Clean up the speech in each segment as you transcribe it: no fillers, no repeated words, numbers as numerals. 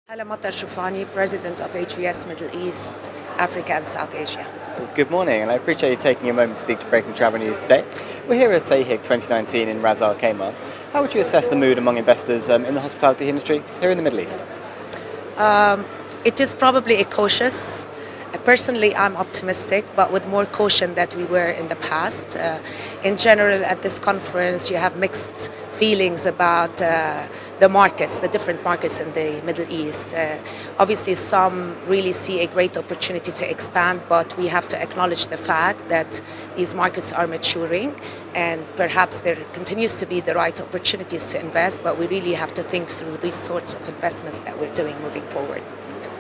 Hala Matar Choufany, President of HVS Middle East, Africa and South Asia. Good morning, and I appreciate you taking a moment to speak to Breaking Travel News today. We're here at AHIC 2019 in Ras al Khaimah. How would you assess the mood among investors in the hospitality industry here in the Middle East? It is probably a cautious. Personally, I'm optimistic, but with more caution than we were in the past. In general, at this conference, you have mixed feelings about the markets, the different markets in the Middle East. Obviously, some really see a great opportunity to expand, but we have to acknowledge the fact that these markets are maturing, and perhaps there continues to be the right opportunities to invest, but we really have to think through these sorts of investments that we're doing moving forward.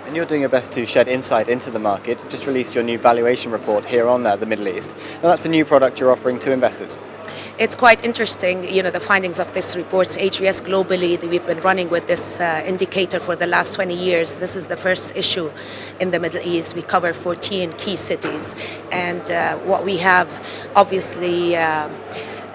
And you're doing your best to shed insight into the market. You've just released your new valuation report here on the Middle East. Now that's a new product you're offering to investors. It's quite interesting, the findings of this report. HVS globally, we've been running with this indicator for the last 20 years. This is the first issue in the Middle East. We cover 14 key cities. And what we have obviously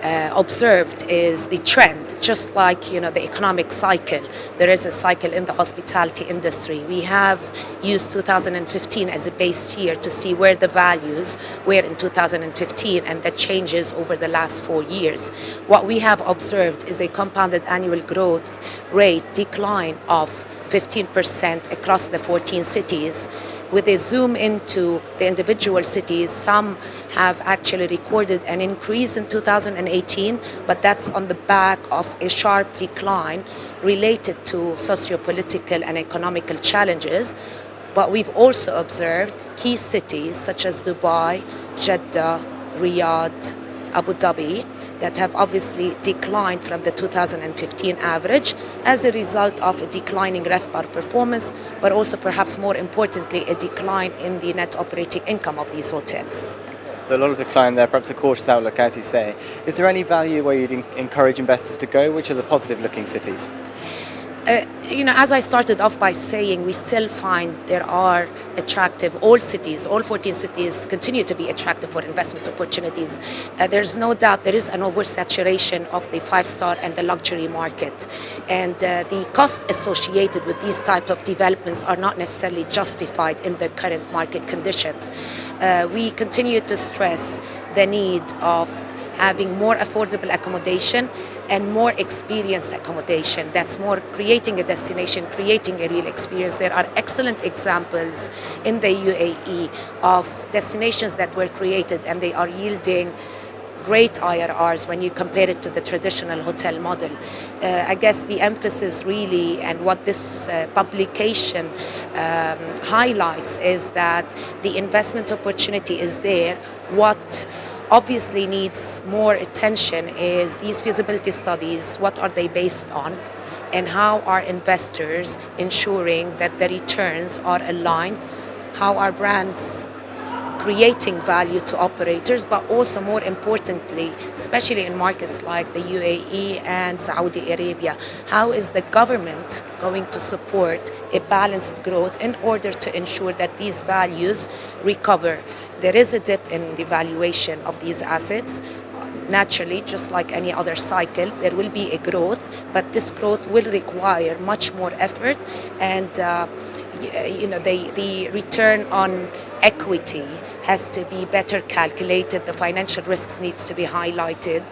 observed is the trend. Just like the economic cycle, there is a cycle in the hospitality industry. We have used 2015 as a base year to see where the values were in 2015 and the changes over the last 4 years. What we have observed is a compounded annual growth rate decline of 15% across the 14 cities. With a zoom into the individual cities, some have actually recorded an increase in 2018, but that's on the back of a sharp decline related to socio-political and economical challenges. But we've also observed key cities such as Dubai, Jeddah, Riyadh, Abu Dhabi that have obviously declined from the 2015 average as a result of a declining RevPAR performance, but also perhaps more importantly, a decline in the net operating income of these hotels. So a lot of decline there, perhaps a cautious outlook, as you say. Is there any value where you'd encourage investors to go? Which are the positive-looking cities? As I started off by saying, we still find there are attractive, all 14 cities continue to be attractive for investment opportunities. There's no doubt there is an oversaturation of the five-star and the luxury market. And the costs associated with these types of developments are not necessarily justified in the current market conditions. We continue to stress the need of having more affordable accommodation and more experience accommodation. That's more creating a destination, creating a real experience. There are excellent examples in the UAE of destinations that were created and they are yielding great IRRs when you compare it to the traditional hotel model. I guess the emphasis really and what this publication highlights is that the investment opportunity is there. What obviously needs more attention is these feasibility studies, what are they based on, and how are investors ensuring that the returns are aligned, how are brands creating value to operators, but also more importantly, especially in markets like the UAE and Saudi Arabia, how is the government going to support a balanced growth in order to ensure that these values recover. There is a dip in the valuation of these assets. Naturally, just like any other cycle, there will be a growth, but this growth will require much more effort and the return on equity has to be better calculated. The financial risks needs to be highlighted,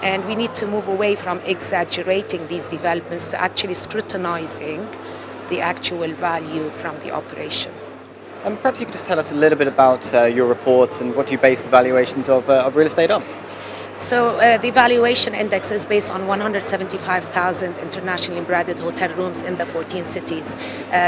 and we need to move away from exaggerating these developments to actually scrutinizing the actual value from the operation. Perhaps you could just tell us a little bit about your reports and what you base the valuations of real estate on. So the valuation index is based on 175,000 internationally branded hotel rooms in the 14 cities.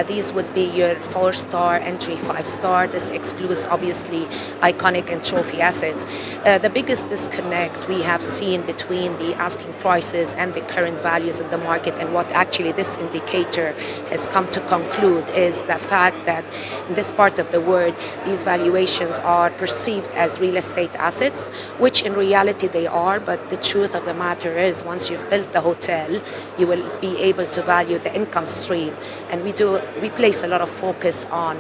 These would be your 4-star, entry 5-star. This excludes obviously iconic and trophy assets. The biggest disconnect we have seen between the asking prices and the current values in the market, and what actually this indicator has come to conclude, is the fact that in this part of the world, these valuations are perceived as real estate assets, which in reality they are, but the truth of the matter is once you've built the hotel, you will be able to value the income stream. And we place a lot of focus on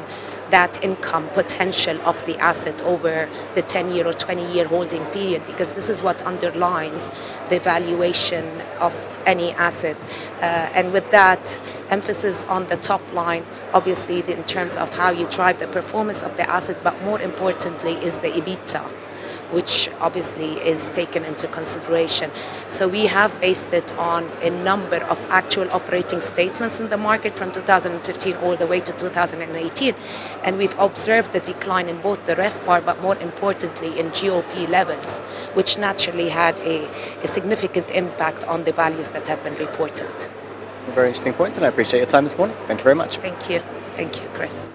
that income potential of the asset over the 10-year or 20-year holding period, because this is what underlines the valuation of any asset. And with that emphasis on the top line, obviously in terms of how you drive the performance of the asset, but more importantly is the EBITDA, which obviously is taken into consideration. So we have based it on a number of actual operating statements in the market from 2015 all the way to 2018. And we've observed the decline in both the RevPAR, but more importantly in GOP levels, which naturally had a significant impact on the values that have been reported. A very interesting point, and I appreciate your time this morning. Thank you very much. Thank you. Thank you, Chris.